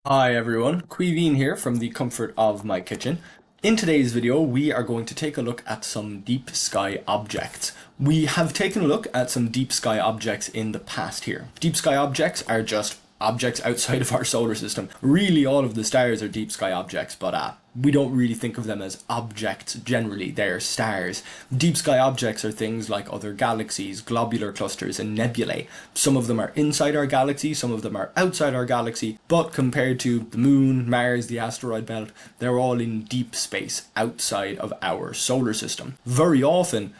Hi everyone, Quiveen here from the comfort of my kitchen. In today's video, we are going to take a look at some deep sky objects. We have taken a look at some deep sky objects in the past here. Deep sky objects are just objects outside of our solar system. Really, all of the stars are deep sky objects, but we don't really think of them as objects generally. They're stars. Deep sky objects are things like other galaxies, globular clusters, and nebulae. Some of them are inside our galaxy, some of them are outside our galaxy, but compared to the moon, Mars, the asteroid belt, they're all in deep space outside of our solar system. Very often,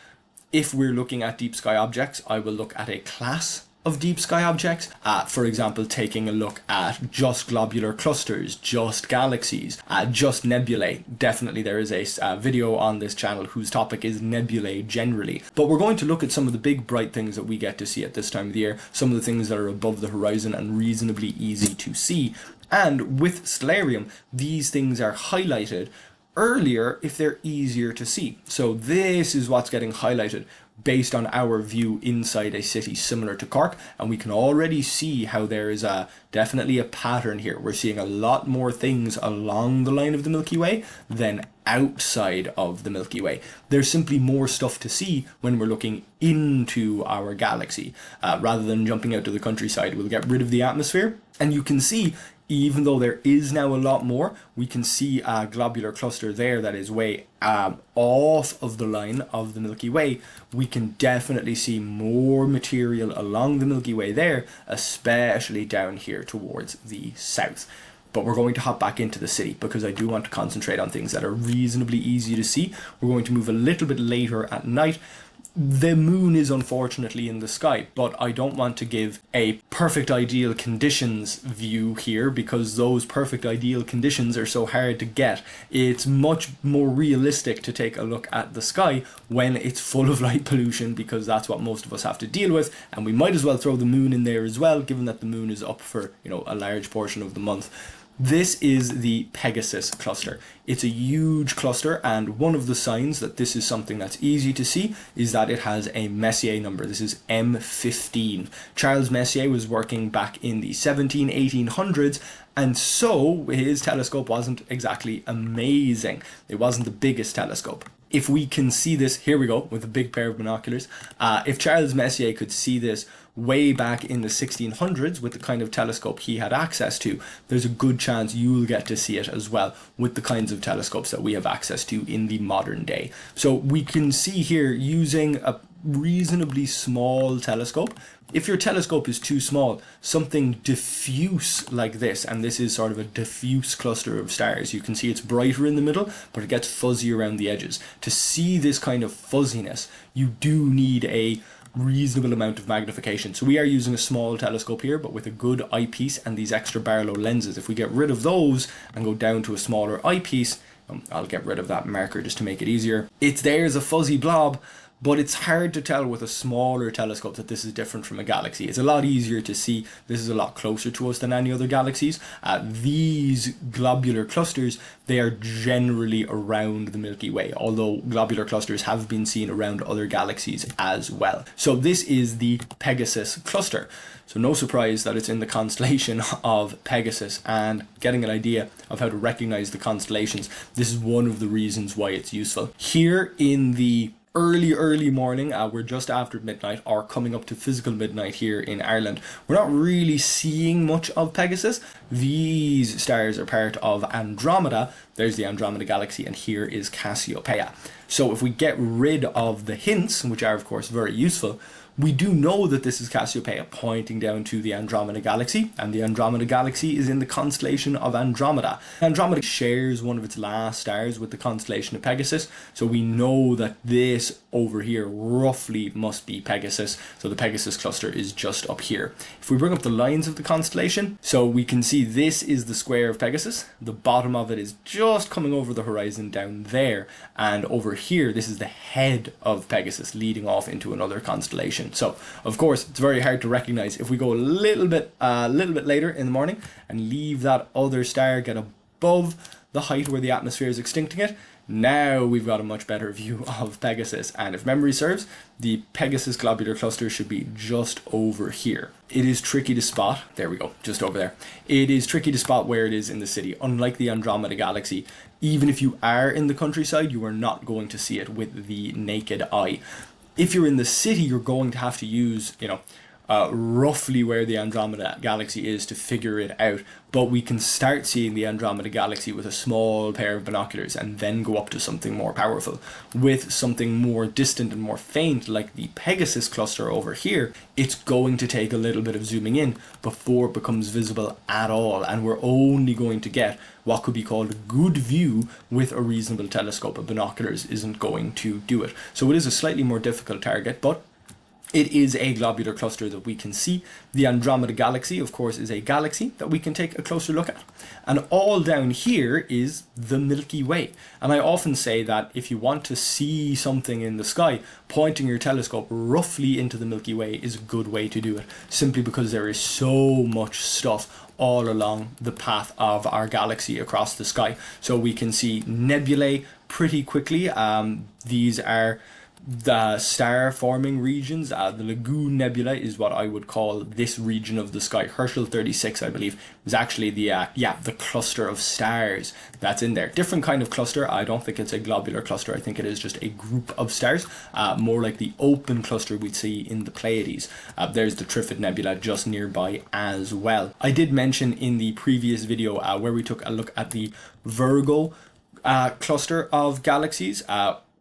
if we're looking at deep sky objects, I will look at a class of deep sky objects. For example, taking a look at just globular clusters, just galaxies, just nebulae. Definitely there is a video on this channel whose topic is nebulae generally. But we're going to look at some of the big bright things that we get to see at this time of the year, some of the things that are above the horizon and reasonably easy to see. And with Stellarium, these things are highlighted earlier if they're easier to see. So this is what's getting highlighted based on our view inside a city similar to Cork, and we can already see how there is definitely a pattern here. We're seeing a lot more things along the line of the Milky Way than outside of the Milky Way. There's simply more stuff to see when we're looking into our galaxy. Rather than jumping out to the countryside, we'll get rid of the atmosphere, and you can see even though there is now a lot more, we can see a globular cluster there that is way off of the line of the Milky Way. We can definitely see more material along the Milky Way there, especially down here towards the south. But we're going to hop back into the city because I do want to concentrate on things that are reasonably easy to see. We're going to move a little bit later at night. The moon is unfortunately in the sky, but I don't want to give a perfect ideal conditions view here because those perfect ideal conditions are so hard to get. It's much more realistic to take a look at the sky when it's full of light pollution, because that's what most of us have to deal with, and we might as well throw the moon in there as well, given that the moon is up for, a large portion of the month. This is the Pegasus Cluster. It's a huge cluster, and one of the signs that this is something that's easy to see is that it has a Messier number. This is M15. Charles Messier was working back in the 1800s, and so his telescope wasn't exactly amazing. It wasn't the biggest telescope. If we can see this, here we go, with a big pair of binoculars. If Charles Messier could see this way back in the 1600s with the kind of telescope he had access to, there's a good chance you'll get to see it as well with the kinds of telescopes that we have access to in the modern day. So we can see here, using a reasonably small telescope, if your telescope is too small, something diffuse like this, and this is sort of a diffuse cluster of stars, you can see it's brighter in the middle, but it gets fuzzy around the edges. To see this kind of fuzziness, you do need a reasonable amount of magnification. So we are using a small telescope here, but with a good eyepiece and these extra Barlow lenses. If we get rid of those and go down to a smaller eyepiece, I'll get rid of that marker just to make it easier. It's there as a fuzzy blob, but it's hard to tell with a smaller telescope that this is different from a galaxy. It's a lot easier to see. This is a lot closer to us than any other galaxies. These globular clusters, they are generally around the Milky Way, although globular clusters have been seen around other galaxies as well. So this is the Pegasus Cluster. So no surprise that it's in the constellation of Pegasus, and getting an idea of how to recognize the constellations, this is one of the reasons why it's useful. Here in the early morning, we're just after midnight, or coming up to physical midnight here in Ireland. We're not really seeing much of Pegasus. These stars are part of Andromeda. There's the Andromeda Galaxy, and here is Cassiopeia. So if we get rid of the hints, which are of course very useful, we do know that this is Cassiopeia pointing down to the Andromeda Galaxy, and the Andromeda Galaxy is in the constellation of Andromeda. Andromeda shares one of its last stars with the constellation of Pegasus, so we know that this over here roughly must be Pegasus, so the Pegasus Cluster is just up here. If we bring up the lines of the constellation, so we can see this is the square of Pegasus, the bottom of it is just coming over the horizon down there, and over here this is the head of Pegasus leading off into another constellation. So of course it's very hard to recognize. If we go a little bit later in the morning and leave that other star get above the height where the atmosphere is extincting it, Now we've got a much better view of Pegasus, and if memory serves, the Pegasus globular cluster should be just over here. It is tricky to spot. There we go, just over there. It is tricky to spot where it is in the city. Unlike the Andromeda Galaxy, even if you are in the countryside, you are not going to see it with the naked eye. If you're in the city, you're going to have to use, roughly where the Andromeda Galaxy is to figure it out, but we can start seeing the Andromeda Galaxy with a small pair of binoculars and then go up to something more powerful. With something more distant and more faint like the Pegasus cluster over here, it's going to take a little bit of zooming in before it becomes visible at all, and we're only going to get what could be called a good view with a reasonable telescope. A binoculars isn't going to do it. So it is a slightly more difficult target, but it is a globular cluster that we can see. The Andromeda Galaxy, of course, is a galaxy that we can take a closer look at. And all down here is the Milky Way. And I often say that if you want to see something in the sky, pointing your telescope roughly into the Milky Way is a good way to do it, simply because there is so much stuff all along the path of our galaxy across the sky. So we can see nebulae pretty quickly. These are the star forming regions. The Lagoon Nebula is what I would call this region of the sky. Herschel 36, I believe, is actually the cluster of stars that's in there. Different kind of cluster. I don't think it's a globular cluster. I think it is just a group of stars, more like the open cluster we'd see in the Pleiades. There's the Trifid Nebula just nearby as well. I did mention in the previous video where we took a look at the Virgo cluster of galaxies,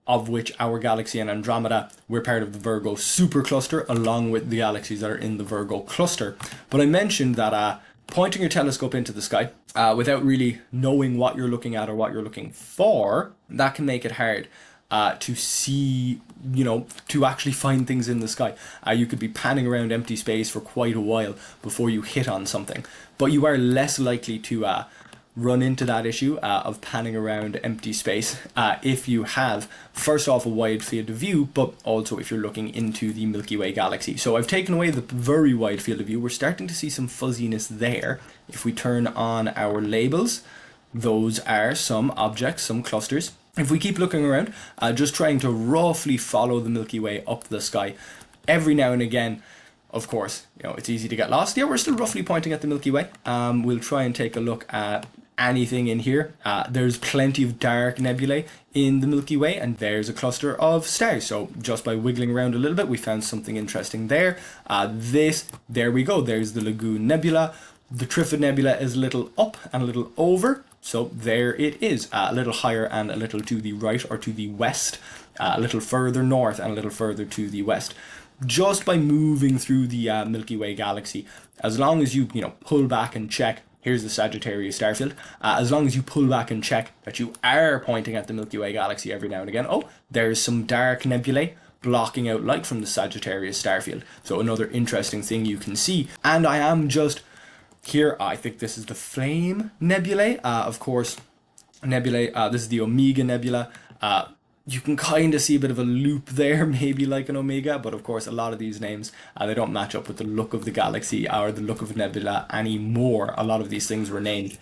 of which our galaxy and Andromeda, we're part of the Virgo supercluster, along with the galaxies that are in the Virgo cluster. But I mentioned that pointing your telescope into the sky without really knowing what you're looking at or what you're looking for, that can make it hard to see, to actually find things in the sky. You could be panning around empty space for quite a while before you hit on something. But you are less likely to run into that issue of panning around empty space if you have, first off, a wide field of view, but also if you're looking into the Milky Way galaxy. So I've taken away the very wide field of view. We're starting to see some fuzziness there. If we turn on our labels, those are some objects, some clusters. If we keep looking around, just trying to roughly follow the Milky Way up the sky, every now and again, of course, it's easy to get lost. Yeah, we're still roughly pointing at the Milky Way. We'll try and take a look at anything in here. There's plenty of dark nebulae in the Milky Way, and there's a cluster of stars. So just by wiggling around a little bit, we found something interesting there. There we go. There's the Lagoon Nebula. The Trifid Nebula is a little up and a little over. So there it is, a little higher and a little to the right or to the west, a little further north and a little further to the west. Just by moving through the Milky Way galaxy, as long as you pull back and check. Here's the Sagittarius starfield. As long as you pull back and check that you are pointing at the Milky Way galaxy every now and again. Oh, there's some dark nebulae blocking out light from the Sagittarius starfield. So another interesting thing you can see. And I am just here. I think this is the Flame Nebulae. Of course, nebulae. This is the Omega Nebula. You can kind of see a bit of a loop there, maybe like an omega, but of course a lot of these names, they don't match up with the look of the galaxy or the look of a nebula anymore. A lot of these things were named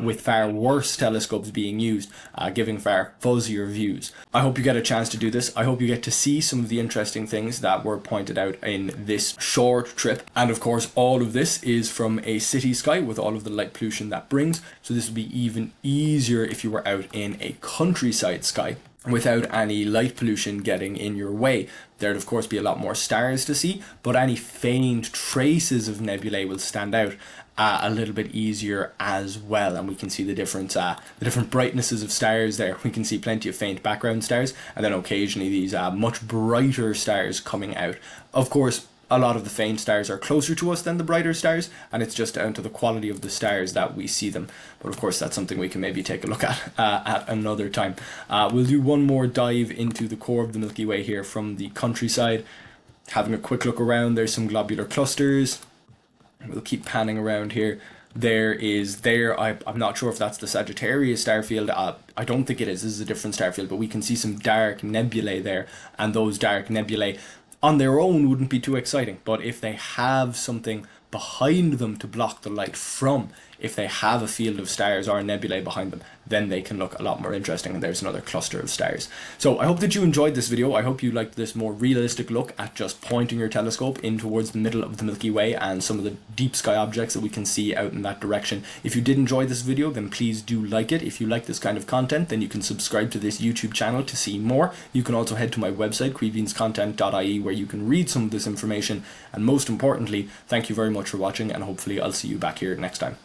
with far worse telescopes being used, giving far fuzzier views. I hope you get a chance to do this. I hope you get to see some of the interesting things that were pointed out in this short trip. And of course, all of this is from a city sky with all of the light pollution that brings. So this would be even easier if you were out in a countryside sky without any light pollution getting in your way. There'd of course be a lot more stars to see, but any faint traces of nebulae will stand out a little bit easier as well. And we can see the different brightnesses of stars there. We can see plenty of faint background stars, and then occasionally these much brighter stars coming out. Of course, a lot of the faint stars are closer to us than the brighter stars, and it's just down to the quality of the stars that we see them. But of course, that's something we can maybe take a look at another time. We'll do one more dive into the core of the Milky Way here from the countryside. Having a quick look around, there's some globular clusters. We'll keep panning around here. I'm not sure if that's the Sagittarius starfield. I don't think it is. This is a different starfield, but we can see some dark nebulae there, and those dark nebulae on their own wouldn't be too exciting, but if they have something behind them to block the light from. If they have a field of stars or a nebulae behind them, then they can look a lot more interesting, and there's another cluster of stars. So I hope that you enjoyed this video. I hope you liked this more realistic look at just pointing your telescope in towards the middle of the Milky Way and some of the deep sky objects that we can see out in that direction. If you did enjoy this video, then please do like it. If you like this kind of content, then you can subscribe to this YouTube channel to see more. You can also head to my website, queevinscontent.ie, where you can read some of this information. And most importantly, thank you very much for watching, and hopefully I'll see you back here next time.